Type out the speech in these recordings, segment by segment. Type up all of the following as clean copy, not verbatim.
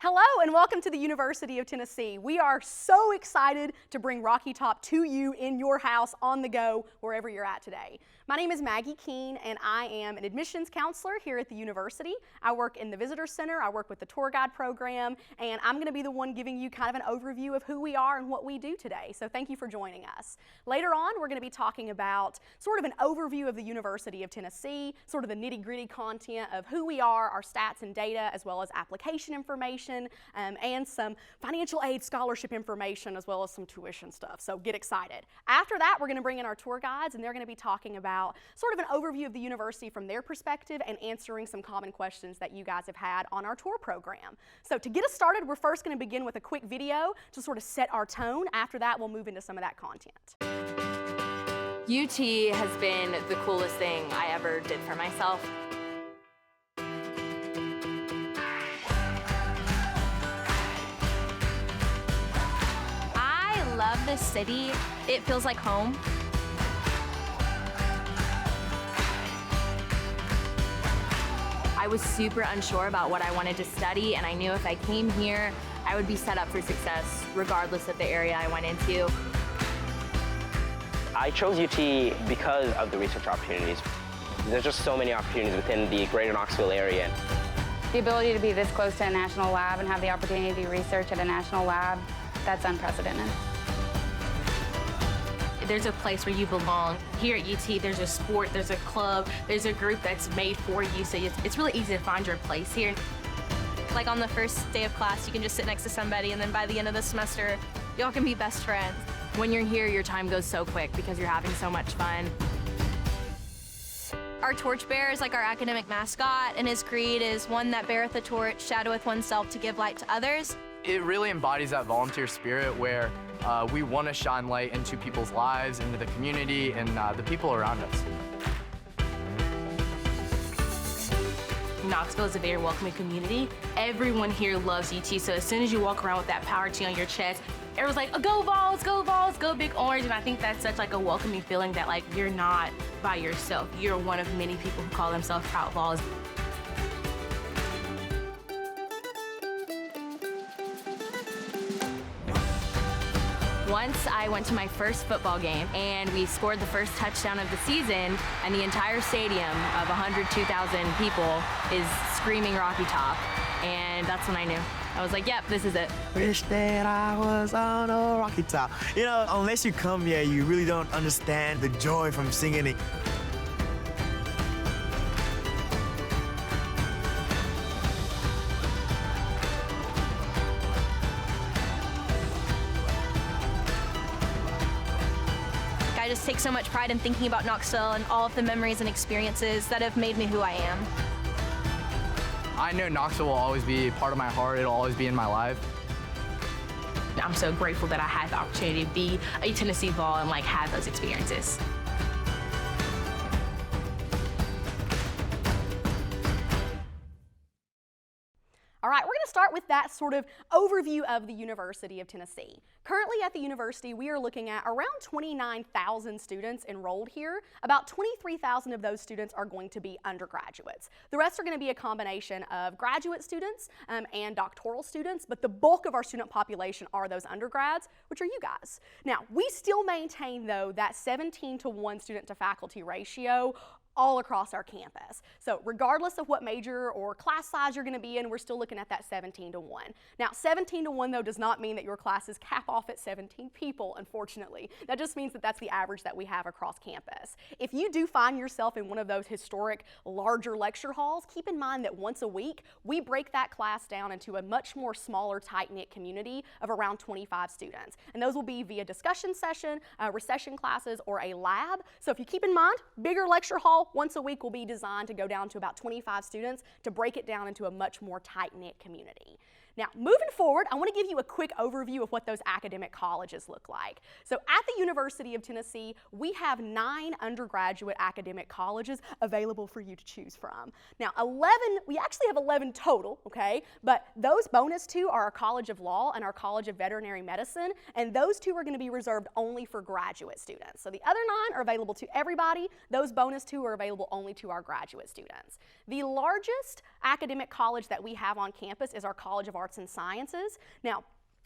Hello and welcome to the University of Tennessee. We are so excited to bring Rocky Top to you in your house, on the go, wherever you're at today. My name is Maggie Keene and I am an admissions counselor here at the university. I work in the visitor center, I work with the tour guide program, and I'm going to be the one giving you kind of an overview of who we are and what we do today. So thank you for joining us. Later on, we're going to be talking about sort of an overview of the University of Tennessee, sort of the nitty-gritty content of who we are, our stats and data, as well as application information, and some financial aid scholarship information, as well as some tuition stuff. So get excited. After that, we're going to bring in our tour guides, and they're going to be talking about sort of an overview of the university from their perspective and answering some common questions that you guys have had on our tour program. So to get us started, we're first going to begin with a quick video to sort of set our tone. After that, we'll move into some of that content. UT has been the coolest thing I ever did for myself. I love this city. It feels like home. I was super unsure about what I wanted to study, and I knew if I came here, I would be set up for success, regardless of the area I went into. I chose UT because of the research opportunities. There's just so many opportunities within the greater Knoxville area. The ability to be this close to a national lab and have the opportunity to do research at a national lab, that's unprecedented. There's a place where you belong. Here at UT, there's a sport, there's a club, there's a group that's made for you, so it's really easy to find your place here. Like on the first day of class, you can just sit next to somebody, and then by the end of the semester, y'all can be best friends. When you're here, your time goes so quick because you're having so much fun. Our torchbearer is like our academic mascot, and his creed is one that beareth a torch, shadoweth oneself to give light to others. It really embodies that volunteer spirit where we want to shine light into people's lives, into the community, and the people around us. Knoxville is a very welcoming community. Everyone here loves UT, so as soon as you walk around with that power T on your chest, everyone's like, oh, go Vols, go Vols, go Big Orange, and I think that's such like a welcoming feeling that like you're not by yourself. You're one of many people who call themselves proud Vols. Once I went to my first football game and we scored the first touchdown of the season, and the entire stadium of 102,000 people is screaming Rocky Top, and that's when I knew. I was like, yep, this is it. Wish that I was on a Rocky Top. You know, unless you come here, you really don't understand the joy from singing it. I just take so much pride in thinking about Knoxville and all of the memories and experiences that have made me who I am. I know Knoxville will always be part of my heart. It'll always be in my life. I'm so grateful that I had the opportunity to be a Tennessee Vol and like have those experiences. All right, we're going to start with that sort of overview of the University of Tennessee. Currently at the university, we are looking at around 29,000 students enrolled here. About 23,000 of those students are going to be undergraduates. The rest are going to be a combination of graduate students and doctoral students, but the bulk of our student population are those undergrads, which are you guys. Now, we still maintain, though, that 17-to-1 student to faculty ratio all across our campus. So regardless of what major or class size you're going to be in, we're still looking at that 17-to-1. Now 17-to-1 though does not mean that your classes cap off at 17 people, unfortunately. That just means that that's the average that we have across campus. If you do find yourself in one of those historic larger lecture halls, keep in mind that once a week we break that class down into a much more smaller tight-knit community of around 25 students. And those will be via discussion session, recession classes, or a lab. So if you keep in mind, bigger lecture hall once a week will be designed to go down to about 25 students to break it down into a much more tight-knit community. Now, moving forward, I want to give you a quick overview of what those academic colleges look like. So at the University of Tennessee, we have 9 undergraduate academic colleges available for you to choose from. Now, we actually have 11 total, okay? But those bonus 2 are our College of Law and our College of Veterinary Medicine, and those 2 are going to be reserved only for graduate students. So the other 9 are available to everybody. Those bonus 2 are available only to our graduate students. The largest academic college that we have on campus is our College of Arts and Sciences. Now,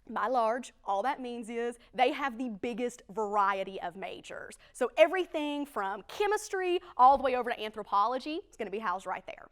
by large, all that means is they have the biggest variety of majors. So everything from chemistry all the way over to anthropology is going to be housed right there.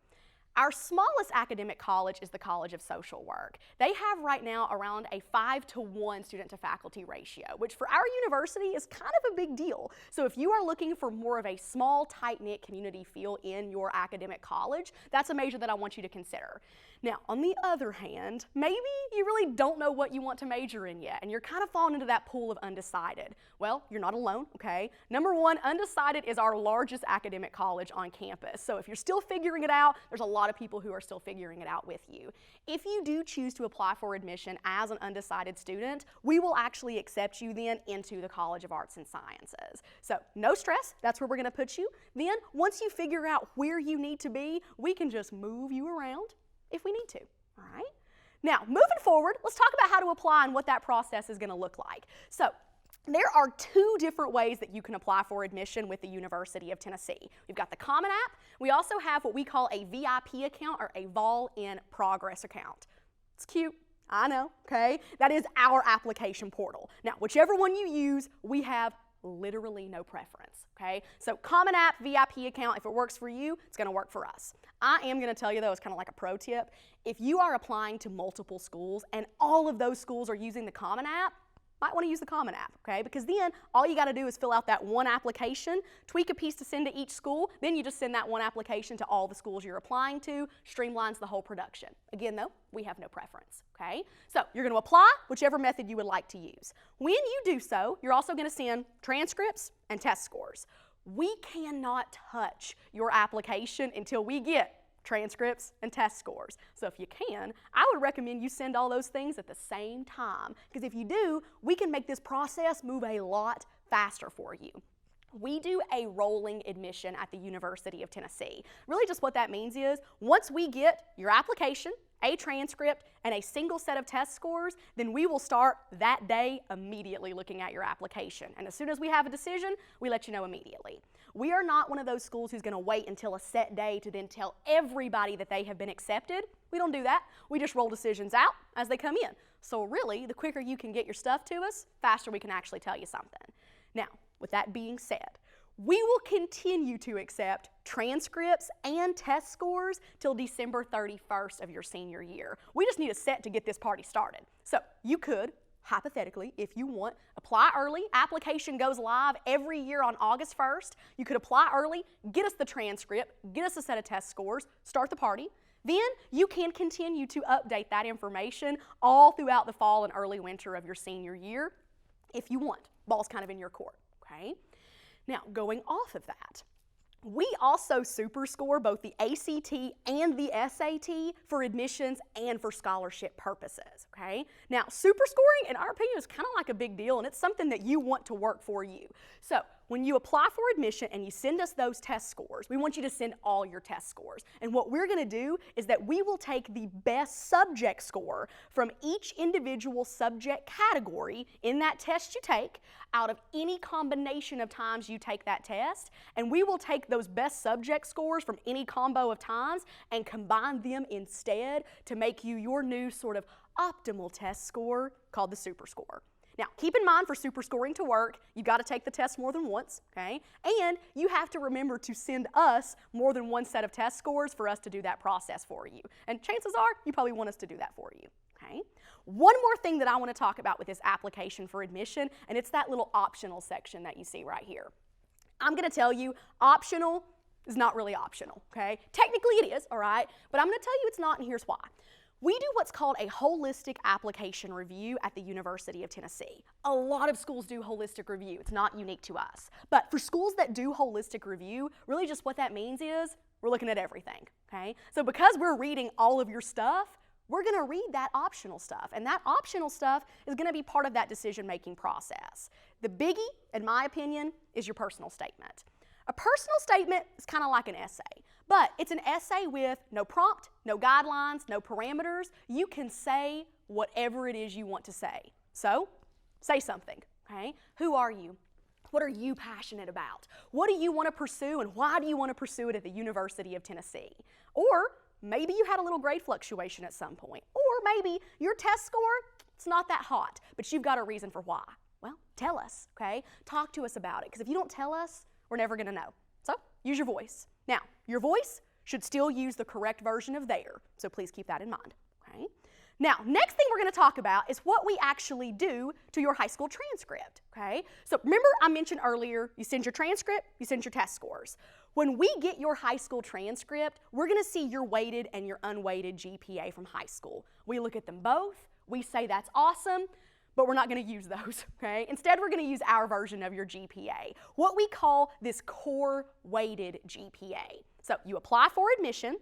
Our smallest academic college is the College of Social Work. They have right now around a 5-to-1 student to faculty ratio, which for our university is kind of a big deal. So if you are looking for more of a small, tight-knit community feel in your academic college, that's a major that I want you to consider. Now, on the other hand, maybe you really don't know what you want to major in yet, and you're kind of falling into that pool of undecided. Well, you're not alone, okay? Number one, undecided is our largest academic college on campus. So if you're still figuring it out, there's a lot of people who are still figuring it out with you. If you do choose to apply for admission as an undecided student, we will actually accept you then into the College of Arts and Sciences. So no stress, that's where we're gonna put you. Then once you figure out where you need to be, we can just move you around if we need to, all right? Now, moving forward, let's talk about how to apply and what that process is gonna look like. So, there are 2 different ways that you can apply for admission with the University of Tennessee. We've got the Common App. We also have what we call a VIP account or a Vol in Progress account. It's cute, I know, okay? That is our application portal. Now, whichever one you use, we have literally no preference, okay? So Common App, VIP account, if it works for you, it's gonna work for us. I am gonna tell you though, it's kind of like a pro tip, if you are applying to multiple schools and all of those schools are using the Common App, might want to use the Common App, okay? Because then all you got to do is fill out that one application, tweak a piece to send to each school, then you just send that one application to all the schools you're applying to, streamlines the whole production. Again though, we have no preference, okay? So you're going to apply whichever method you would like to use. When you do so, you're also going to send transcripts and test scores. We cannot touch your application until we get transcripts and test scores. So if you can, I would recommend you send all those things at the same time, because if you do, we can make this process move a lot faster for you. We do a rolling admission at the University of Tennessee. Really just what that means is once we get your application, a transcript, and a single set of test scores, then we will start that day immediately looking at your application. And as soon as we have a decision, we let you know immediately. We are not one of those schools who's gonna wait until a set day to then tell everybody that they have been accepted. We don't do that. We just roll decisions out as they come in. So really, the quicker you can get your stuff to us, faster we can actually tell you something. Now, with that being said, we will continue to accept transcripts and test scores till December 31st of your senior year. We just need a set to get this party started. So you could, hypothetically, if you want, apply early. Application goes live every year on August 1st. You could apply early, get us the transcript, get us a set of test scores, start the party. Then you can continue to update that information all throughout the fall and early winter of your senior year if you want. Ball's kind of in your court, okay? Now, going off of that, we also super score both the ACT and the SAT for admissions and for scholarship purposes, okay? Now, super scoring, in our opinion, is kind of like a big deal, and it's something that you want to work for you. So, when you apply for admission and you send us those test scores, we want you to send all your test scores. And what we're gonna do is that we will take the best subject score from each individual subject category in that test you take out of any combination of times you take that test, and we will take those best subject scores from any combo of times and combine them instead to make you your new sort of optimal test score called the super score. Now, keep in mind for super scoring to work, you've got to take the test more than once, okay? And you have to remember to send us more than one set of test scores for us to do that process for you. And chances are, you probably want us to do that for you, okay? One more thing that I want to talk about with this application for admission, and it's that little optional section that you see right here. I'm going to tell you, optional is not really optional, okay? Technically it is, all right? But I'm going to tell you it's not, and here's why. We do what's called a holistic application review at the University of Tennessee. A lot of schools do holistic review. It's not unique to us. But for schools that do holistic review, really just what that means is we're looking at everything, okay? So because we're reading all of your stuff, we're gonna read that optional stuff, and that optional stuff is gonna be part of that decision-making process. The biggie, in my opinion, is your personal statement. A personal statement is kind of like an essay, but it's an essay with no prompt, no guidelines, no parameters. You can say whatever it is you want to say. So, say something, okay? Who are you? What are you passionate about? What do you want to pursue, and why do you want to pursue it at the University of Tennessee? Or maybe you had a little grade fluctuation at some point, or maybe your test score, it's not that hot, but you've got a reason for why. Well, tell us, okay? Talk to us about it, because if you don't tell us, we're never gonna know. So, use your voice. Now, your voice should still use the correct version of there, so please keep that in mind, okay? Now, next thing we're gonna talk about is what we actually do to your high school transcript, okay? So remember I mentioned earlier, you send your transcript, you send your test scores. When we get your high school transcript, we're gonna see your weighted and your unweighted GPA from high school. We look at them both, we say that's awesome, but we're not gonna use those, okay? Instead, we're gonna use our version of your GPA, what we call this core weighted GPA. So you apply for admission,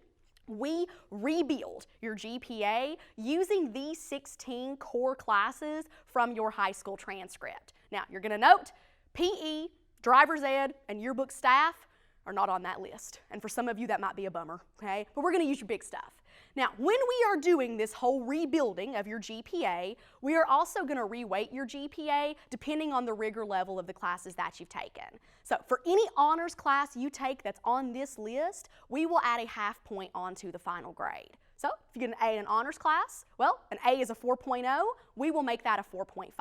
we rebuild your GPA using these 16 core classes from your high school transcript. Now, you're gonna note PE, driver's ed, and yearbook staff are not on that list. And for some of you, that might be a bummer, okay? But we're gonna use your big stuff. Now, when we are doing this whole rebuilding of your GPA, we are also gonna reweight your GPA depending on the rigor level of the classes that you've taken. So for any honors class you take that's on this list, we will add a half point onto the final grade. So if you get an A in an honors class, well, an A is a 4.0, we will make that a 4.5,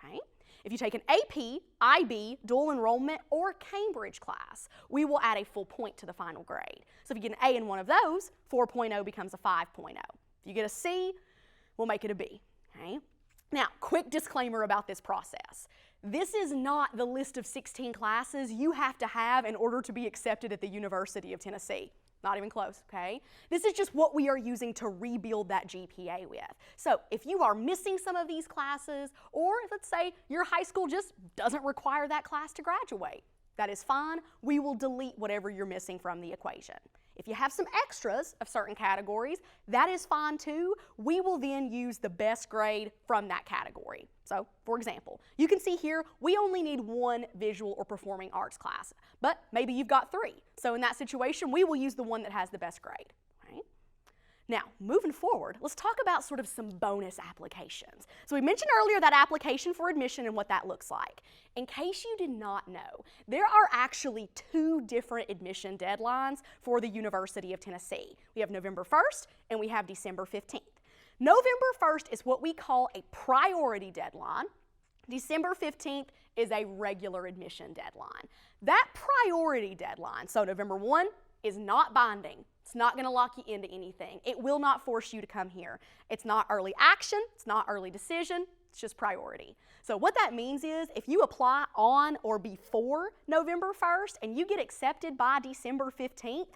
okay? If you take an AP, IB, dual enrollment, or Cambridge class, we will add a full point to the final grade. So if you get an A in one of those, 4.0 becomes a 5.0. If you get a C, we'll make it a B, okay? Now, quick disclaimer about this process. This is not the list of 16 classes you have to have in order to be accepted at the University of Tennessee. Not even close, okay? This is just what we are using to rebuild that GPA with. So if you are missing some of these classes, or let's say your high school just doesn't require that class to graduate, that is fine. We will delete whatever you're missing from the equation. If you have some extras of certain categories, that is fine too. We will then use the best grade from that category. So, for example, you can see here we only need one visual or performing arts class, but maybe you've got 3. So in that situation, we will use the one that has the best grade. Right? Now, moving forward, let's talk about sort of some bonus applications. So we mentioned earlier that application for admission and what that looks like. In case you did not know, there are actually 2 different admission deadlines for the University of Tennessee. We have November 1st and we have December 15th. November 1st is what we call a priority deadline. December 15th is a regular admission deadline. That priority deadline, so November 1, is not binding. It's not going to lock you into anything. It will not force you to come here. It's not early action. It's not early decision. It's just priority. So what that means is if you apply on or before November 1st and you get accepted by December 15th,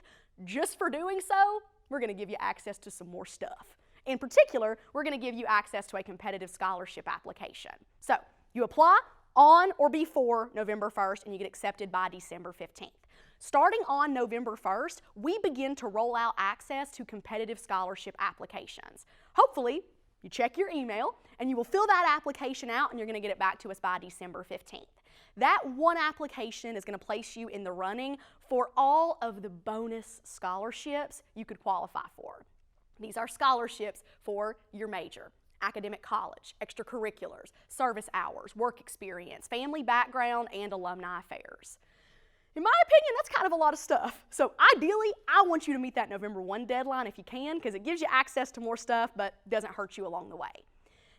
just for doing so, we're going to give you access to some more stuff. In particular, we're going to give you access to a competitive scholarship application. So you apply on or before November 1st and you get accepted by December 15th. Starting on November 1st, we begin to roll out access to competitive scholarship applications. Hopefully, you check your email and you will fill that application out and you're going to get it back to us by December 15th. That one application is going to place you in the running for all of the bonus scholarships you could qualify for. These are scholarships for your major, academic college, extracurriculars, service hours, work experience, family background, and alumni affairs. In my opinion, that's kind of a lot of stuff. So ideally, I want you to meet that November 1 deadline if you can, because it gives you access to more stuff, but doesn't hurt you along the way.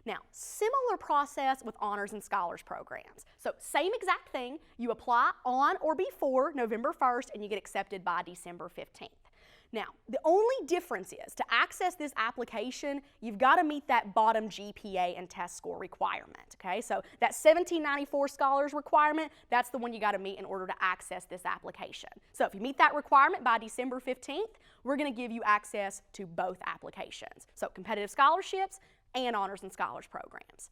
Now, similar process with honors and scholars programs. So same exact thing, you apply on or before November 1st and you get accepted by December 15th. Now, the only difference is to access this application, you've got to meet that bottom GPA and test score requirement, okay? So that 1794 scholars requirement, that's the one you got to meet in order to access this application. So if you meet that requirement by December 15th, we're going to give you access to both applications. So competitive scholarships and honors and scholars programs.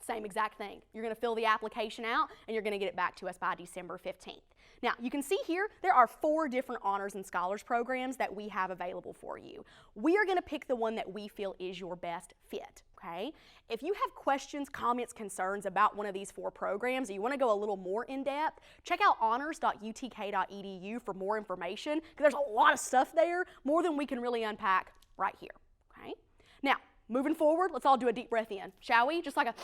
Same exact thing. You're going to fill the application out and you're going to get it back to us by December 15th. Now, you can see here there are 4 different honors and scholars programs that we have available for you. We are going to pick the one that we feel is your best fit, okay? If you have questions, comments, concerns about one of these 4 programs, or you want to go a little more in depth, check out honors.utk.edu for more information, because there's a lot of stuff there, more than we can really unpack right here, okay? Now, moving forward, let's all do a deep breath in, shall we? Just like a,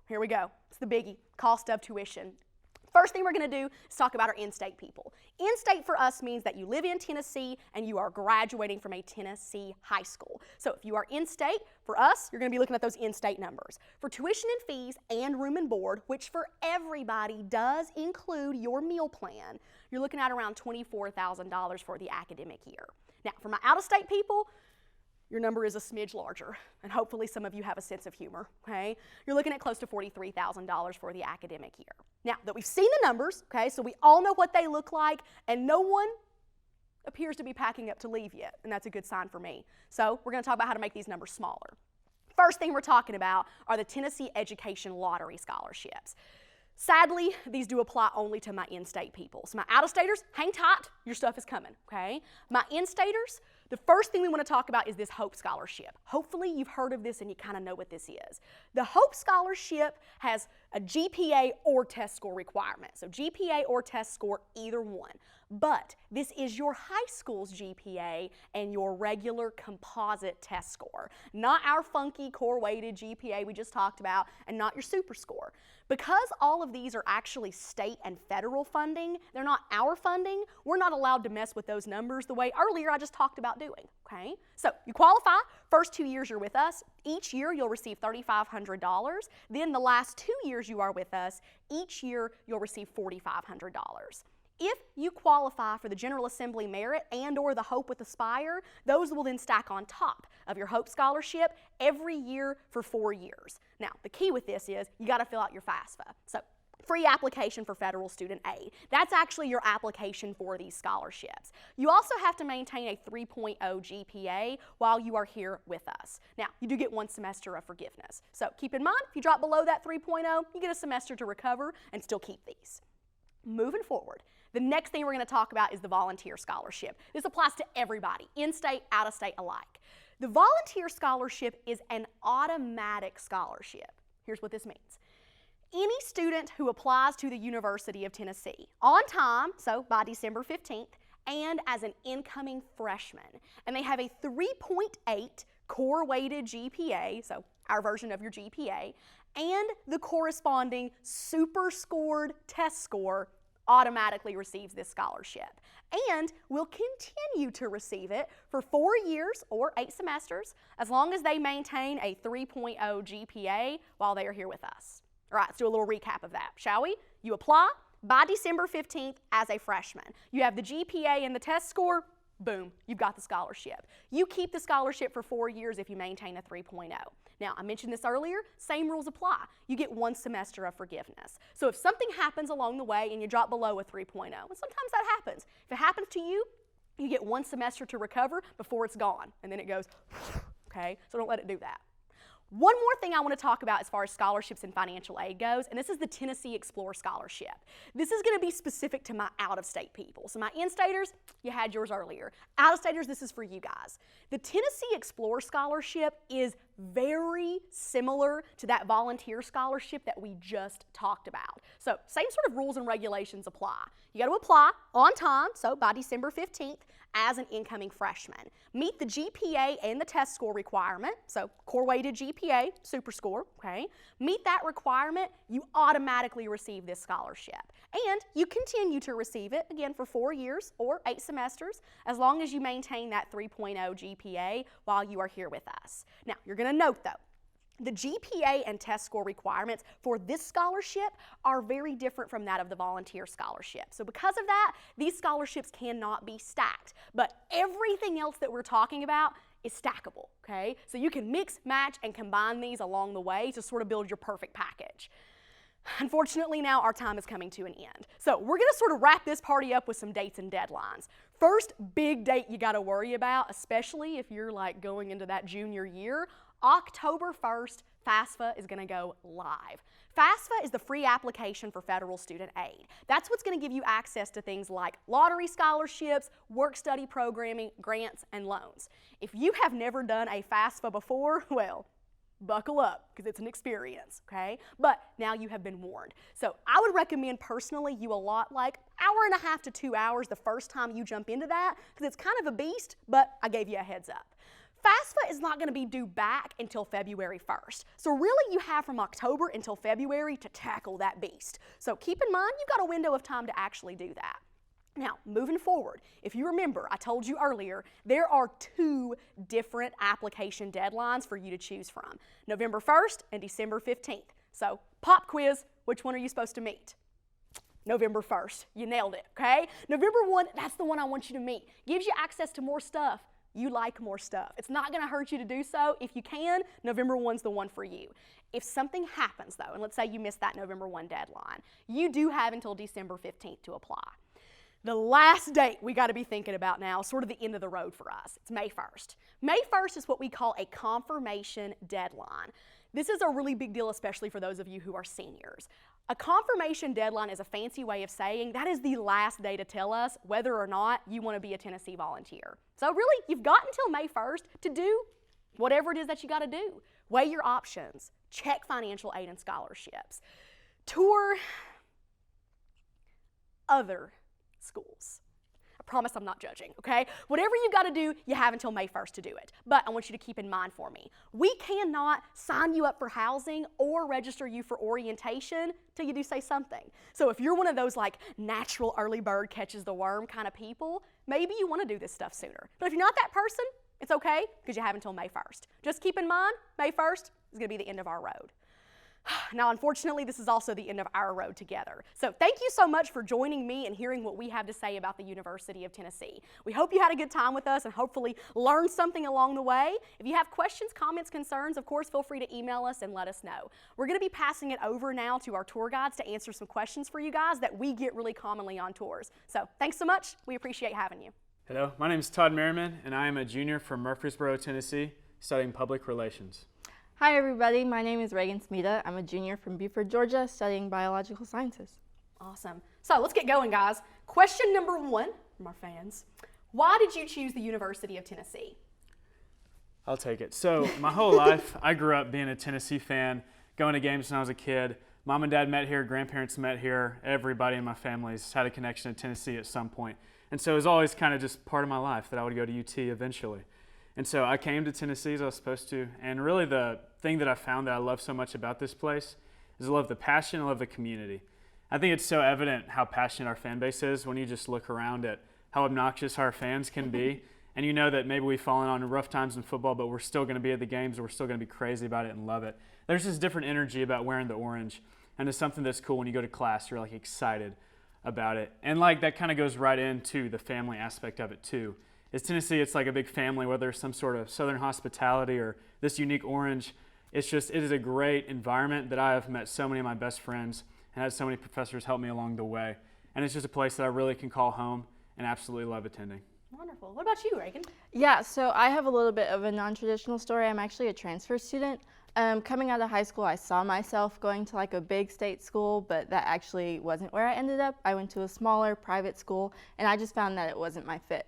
here we go. It's the biggie, cost of tuition. First thing we're going to do is talk about our in-state people. In-state for us means that you live in Tennessee and you are graduating from a Tennessee high school. So if you are in-state, for us, you're going to be looking at those in-state numbers. For tuition and fees and room and board, which for everybody does include your meal plan, you're looking at around $24,000 for the academic year. Now, for my out-of-state people, your number is a smidge larger, and hopefully some of you have a sense of humor, okay? You're looking at close to $43,000 for the academic year. Now that we've seen the numbers, okay, so we all know what they look like, and no one appears to be packing up to leave yet, and that's a good sign for me. So we're gonna talk about how to make these numbers smaller. First thing we're talking about are the Tennessee Education Lottery Scholarships. Sadly, these do apply only to my in-state people. So my out-of-staters, hang tight, your stuff is coming, okay? My in-staters, the first thing we want to talk about is this HOPE Scholarship. Hopefully you've heard of this and you kind of know what this is. The HOPE Scholarship has a GPA or test score requirement. So GPA or test score, either one. But this is your high school's GPA and your regular composite test score. Not our funky core-weighted GPA we just talked about, and not your super score. Because all of these are actually state and federal funding, they're not our funding, we're not allowed to mess with those numbers the way earlier I just talked about doing, okay? So you qualify, first 2 years you're with us, each year you'll receive $3,500, then the last 2 years you are with us, each year you'll receive $4,500. If you qualify for the General Assembly Merit and or the Hope with Aspire, those will then stack on top of your Hope Scholarship every year for 4 years. Now, the key with this is you got to fill out your FAFSA. So, free application for federal student aid. That's actually your application for these scholarships. You also have to maintain a 3.0 GPA while you are here with us. Now, you do get 1 semester of forgiveness. So, keep in mind, if you drop below that 3.0, you get a semester to recover and still keep these. Moving forward, the next thing we're going to talk about is the volunteer scholarship. This applies to everybody, in-state, out-of-state alike. The volunteer scholarship is an automatic scholarship. Here's what this means. Any student who applies to the University of Tennessee on time, so by December 15th, and as an incoming freshman, and they have a 3.8 core-weighted GPA, so our version of your GPA, and the corresponding super scored test score, automatically receives this scholarship and will continue to receive it for 4 years or 8 semesters as long as they maintain a 3.0 GPA while they are here with us. All right, let's do a little recap of that, shall we? You apply by December 15th as a freshman. You have the GPA and the test score, boom, you've got the scholarship. You keep the scholarship for 4 years if you maintain a 3.0. Now, I mentioned this earlier, same rules apply. You get 1 semester of forgiveness. So if something happens along the way and you drop below a 3.0, and sometimes that happens. If it happens to you, you get 1 semester to recover before it's gone, and then it goes, okay? So don't let it do that. One more thing I want to talk about as far as scholarships and financial aid goes, and this is the Tennessee Explore Scholarship. This is going to be specific to my out-of-state people. So my in-staters, you had yours earlier. Out-of-staters, this is for you guys. The Tennessee Explore Scholarship is very similar to that volunteer scholarship that we just talked about. So same sort of rules and regulations apply. You got to apply on time, so by December 15th, as an incoming freshman. Meet the GPA and the test score requirement, so core-weighted GPA, super score, okay? Meet that requirement, you automatically receive this scholarship. And you continue to receive it, again, for 4 years or 8 semesters, as long as you maintain that 3.0 GPA while you are here with us. Now, you're going to note, though, the GPA and test score requirements for this scholarship are very different from that of the volunteer scholarship. So because of that, these scholarships cannot be stacked. But everything else that we're talking about is stackable, okay? So you can mix, match, and combine these along the way to sort of build your perfect package. Unfortunately, now our time is coming to an end. So we're going to sort of wrap this party up with some dates and deadlines. First big date you got to worry about, especially if you're like going into that junior year, October 1st, FAFSA is going to go live. FAFSA is the free application for federal student aid. That's what's going to give you access to things like lottery scholarships, work-study programming, grants, and loans. If you have never done a FAFSA before, well, buckle up because it's an experience, okay? But now you have been warned. So I would recommend personally you allot like 1.5 to 2 hours the first time you jump into that because it's kind of a beast, but I gave you a heads up. FAFSA is not going to be due back until February 1st. So really you have from October until February to tackle that beast. So keep in mind you've got a window of time to actually do that. Now, moving forward, if you remember, I told you earlier, there are 2 different application deadlines for you to choose from, November 1st and December 15th. So pop quiz, which one are you supposed to meet? November 1st. You nailed it, okay? November 1, that's the one I want you to meet. Gives you access to more stuff. You like more stuff. It's not going to hurt you to do so. If you can, November 1's the one for you. If something happens, though, and let's say you missed that November 1 deadline, you do have until December 15th to apply. The last date we got to be thinking about now is sort of the end of the road for us. It's May 1st. May 1st is what we call a confirmation deadline. This is a really big deal, especially for those of you who are seniors. A confirmation deadline is a fancy way of saying that is the last day to tell us whether or not you want to be a Tennessee volunteer. So really, you've got until May 1st to do whatever it is that you got to do. Weigh your options. Check financial aid and scholarships. Tour other schools. I promise I'm not judging, okay? Whatever you got to do, you have until May 1st to do it. But I want you to keep in mind for me, we cannot sign you up for housing or register you for orientation till you do say something. So if you're one of those like natural early bird catches the worm kind of people, maybe you want to do this stuff sooner. But if you're not that person, it's okay because you have until May 1st. Just keep in mind, May 1st is going to be the end of our road. Now, unfortunately, this is also the end of our road together. So thank you so much for joining me and hearing what we have to say about the University of Tennessee. We hope you had a good time with us and hopefully learned something along the way. If you have questions, comments, concerns, of course, feel free to email us and let us know. We're going to be passing it over now to our tour guides to answer some questions for you guys that we get really commonly on tours. So thanks so much. We appreciate having you. Hello, my name is Todd Merriman, and I am a junior from Murfreesboro, Tennessee, studying public relations. Hi everybody, my name is Reagan Smita. I'm a junior from Buford, Georgia, studying biological sciences. Awesome. So let's get going, guys. Question number 1 from our fans. Why did you choose the University of Tennessee? I'll take it. So my whole life, I grew up being a Tennessee fan, going to games when I was a kid. Mom and dad met here, grandparents met here. Everybody in my family's had a connection to Tennessee at some point. And so it was always kind of just part of my life that I would go to UT eventually. And so I came to Tennessee as I was supposed to, and really the thing that I found that I love so much about this place is I love the passion, I love the community. I think it's so evident how passionate our fan base is when you just look around at how obnoxious our fans can be, and you know that maybe we've fallen on rough times in football, but we're still going to be at the games, and we're still going to be crazy about it and love it. There's this different energy about wearing the orange, and it's something that's cool when you go to class, you're like excited about it. And like that kind of goes right into the family aspect of it too. Is Tennessee, it's like a big family, whether it's some sort of Southern hospitality or this unique orange. It is a great environment that I have met so many of my best friends and had so many professors help me along the way. And it's just a place that I really can call home and absolutely love attending. Wonderful. What about you, Reagan? Yeah, so I have a little bit of a non-traditional story. I'm actually a transfer student. Coming out of high school, I saw myself going to like a big state school, but that actually wasn't where I ended up. I went to a smaller private school, and I just found that it wasn't my fit.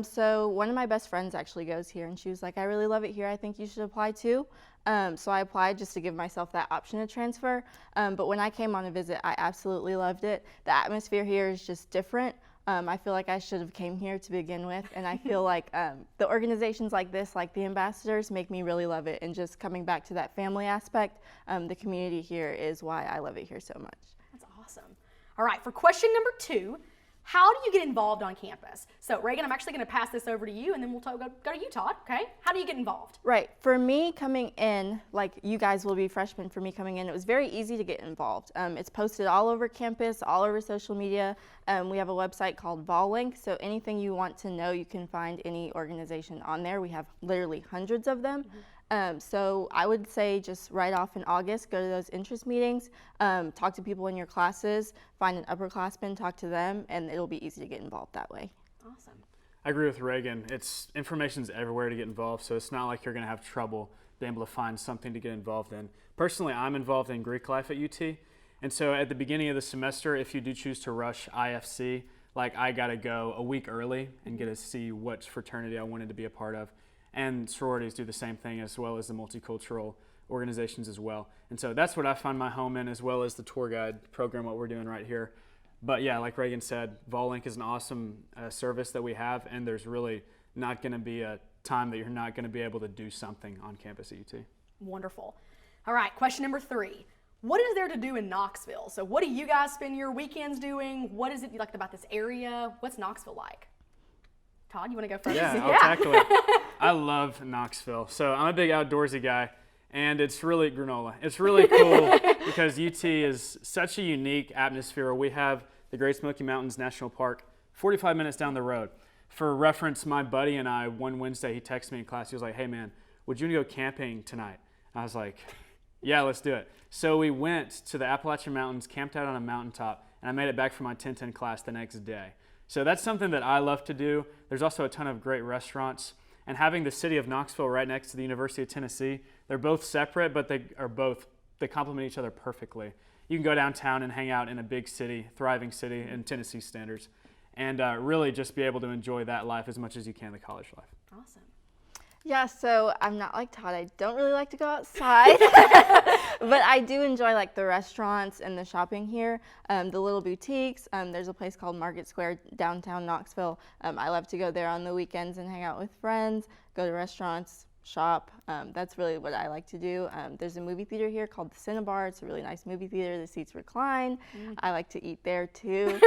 So one of my best friends actually goes here, and she was like, I really love it here. I think you should apply too. So I applied just to give myself that option to transfer. But when I came on a visit, I absolutely loved it. The atmosphere here is just different. I feel like I should have came here to begin with, and I feel like the organizations like this, like the ambassadors, make me really love it. And just coming back to that family aspect, the community here is why I love it here so much. That's awesome. All right, for question number 2, how do you get involved on campus? So Reagan, I'm actually going to pass this over to you, and then we'll go to you, Todd, okay? How do you get involved? Right. For me coming in, like you guys will be freshmen, for me coming in, it was very easy to get involved. It's posted all over campus, all over social media. We have a website called VolLink, so anything you want to know, you can find any organization on there. We have literally hundreds of them. So I would say just right off in August, go to those interest meetings, talk to people in your classes, find an upperclassman, talk to them, and it'll be easy to get involved that way. Awesome. I agree with Reagan. Information's everywhere to get involved, so it's not like you're going to have trouble being able to find something to get involved in. Personally, I'm involved in Greek life at UT, and so at the beginning of the semester, if you do choose to rush IFC, like I got to go a week early and get to see what fraternity I wanted to be a part of. And sororities do the same thing, as well as the multicultural organizations as well. And so that's what I find my home in, as well as the tour guide program, what we're doing right here. But yeah, like Reagan said, VolLink is an awesome service that we have, and there's really not going to be a time that you're not going to be able to do something on campus at UT. Wonderful. All right, question number 3. What is there to do in Knoxville? So what do you guys spend your weekends doing? What is it you like about this area? What's Knoxville like? Todd, you want to go first? Yeah, I'll tackle it. I love Knoxville. So I'm a big outdoorsy guy, and it's really granola. It's really cool because UT is such a unique atmosphere. We have the Great Smoky Mountains National Park 45 minutes down the road. For reference, my buddy and I, one Wednesday, he texted me in class. He was like, hey, man, would you want to go camping tonight? I was like, yeah, let's do it. So we went to the Appalachian Mountains, camped out on a mountaintop, and I made it back for my 1010 class the next day. So that's something that I love to do. There's also a ton of great restaurants. And having the city of Knoxville right next to the University of Tennessee, they're both separate, but they complement each other perfectly. You can go downtown and hang out in a big city, thriving city in Tennessee standards, and really just be able to enjoy that life as much as you can, the college life. Awesome. Yeah, so I'm not like Todd. I don't really like to go outside, but I do enjoy like the restaurants and the shopping here, the little boutiques. There's a place called Market Square downtown Knoxville. I love to go there on the weekends and hang out with friends, go to restaurants, shop. That's really what I like to do. There's a movie theater here called the Cinnabar. It's a really nice movie theater. The seats recline. I like to eat there too.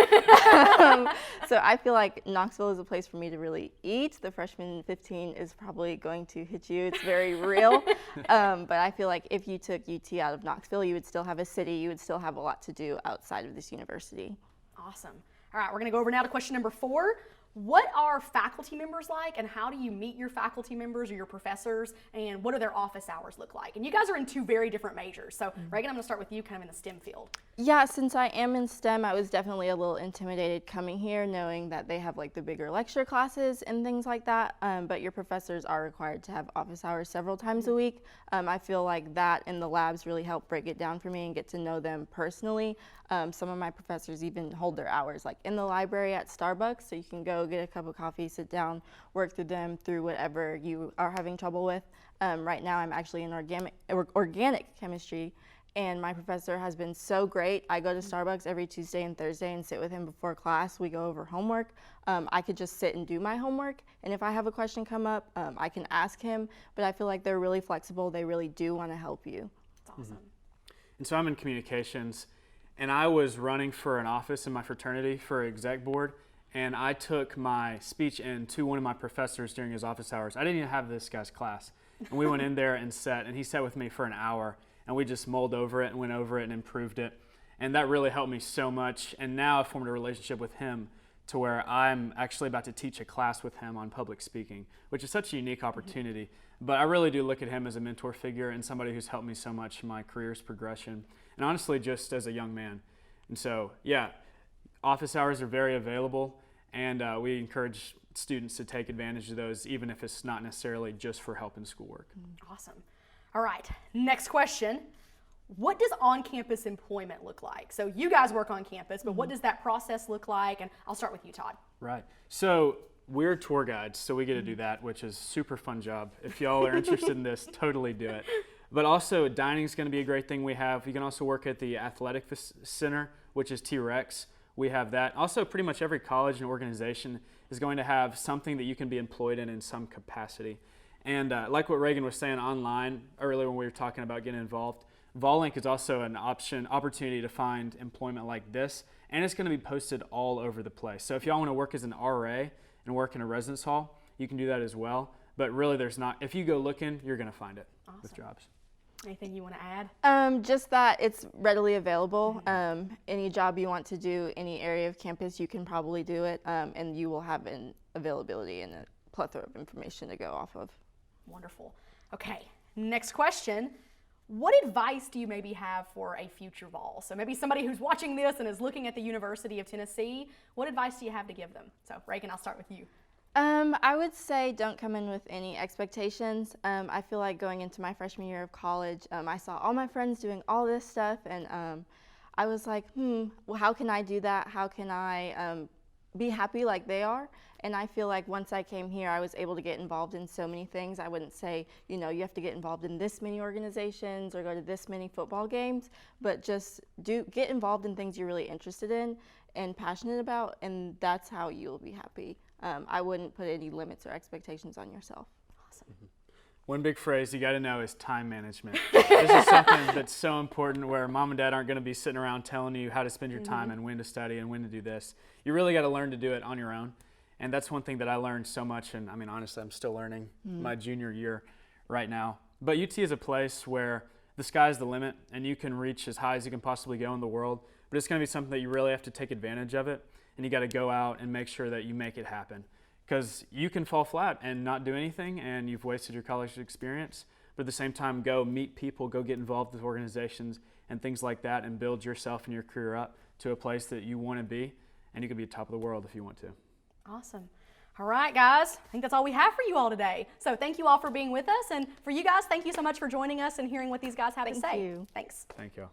So I feel like Knoxville is a place for me to really eat. The freshman 15 is probably going to hit you. It's very real. But I feel like if you took UT out of Knoxville, you would still have a city. You would still have a lot to do outside of this university. Awesome. All right, we're going to go over now to question number 4. What are faculty members like, and how do you meet your faculty members or your professors, and what do their office hours look like? And you guys are in 2 very different majors. So Reagan, I'm going to start with you kind of in the STEM field. Yeah, since I am in STEM, I was definitely a little intimidated coming here, knowing that they have like the bigger lecture classes and things like that, but your professors are required to have office hours several times a week. I feel like that and the labs really help break it down for me and get to know them personally. Some of my professors even hold their hours like in the library at Starbucks, so you can go get a cup of coffee, sit down, work through them through whatever you are having trouble with. Right now I'm actually in organic chemistry, and my professor has been so great. I go to Starbucks every Tuesday and Thursday and sit with him before class. We go over homework. I could just sit and do my homework, and if I have a question come up, I can ask him, but I feel like they're really flexible. They really do want to help you. That's awesome. And so I'm in communications, and I was running for an office in my fraternity for exec board, and I took my speech in to one of my professors during his office hours. I didn't even have this guy's class, and we went in there and sat, and he sat with me for an hour, and we just mulled over it and went over it and improved it, and that really helped me so much. And now I've formed a relationship with him to where I'm actually about to teach a class with him on public speaking, which is such a unique opportunity. But I really do look at him as a mentor figure and somebody who's helped me so much in my career's progression, and honestly just as a young man. And so, yeah, office hours are very available, and we encourage students to take advantage of those, even if it's not necessarily just for help in schoolwork. Awesome. All right, next question. What does on-campus employment look like? So you guys work on campus, but what does that process look like? And I'll start with you, Todd. Right. So we're tour guides, so we get to do that, which is a super fun job. If y'all are interested in this, totally do it. But also, dining is going to be a great thing we have. You can also work at the athletic center, which is T-Rex. We have that. Also, pretty much every college and organization is going to have something that you can be employed in some capacity. And like what Reagan was saying online earlier when we were talking about getting involved, Vollink is also an opportunity to find employment like this, and it's going to be posted all over the place. So if y'all want to work as an RA and work in a residence hall, you can do that as well. But really, there's not. If you go looking, you're going to find it with jobs. Anything you want to add? Just that it's readily available. Any job you want to do, any area of campus, you can probably do it, and you will have an availability and a plethora of information to go off of. Wonderful. Okay, next question. What advice do you maybe have for a future Vol? So maybe somebody who's watching this and is looking at the University of Tennessee, what advice do you have to give them? So Reagan, I'll start with you. I would say don't come in with any expectations. I feel like going into my freshman year of college, I saw all my friends doing all this stuff, and I was like, well, how can I do that? How can I be happy like they are? And I feel like once I came here, I was able to get involved in so many things. I wouldn't say, you know, you have to get involved in this many organizations or go to this many football games, but just get involved in things you're really interested in and passionate about, and that's how you'll be happy. I wouldn't put any limits or expectations on yourself. One big phrase you got to know is time management. This is something that's so important, where mom and dad aren't going to be sitting around telling you how to spend your time and when to study and when to do this. You really got to learn to do it on your own. And that's one thing that I learned so much, and I mean, honestly, I'm still learning my junior year right now. But UT is a place where the sky's the limit, and you can reach as high as you can possibly go in the world, but it's going to be something that you really have to take advantage of it, and you got to go out and make sure that you make it happen. Because you can fall flat and not do anything, and you've wasted your college experience, but at the same time, go meet people, go get involved with organizations and things like that, and build yourself and your career up to a place that you want to be, and you can be top of the world if you want to. Awesome. All right, guys, I think that's all we have for you all today. So thank you all for being with us, and for you guys, thank you so much for joining us and hearing what these guys have to say. Thank you. Thanks. Thank you.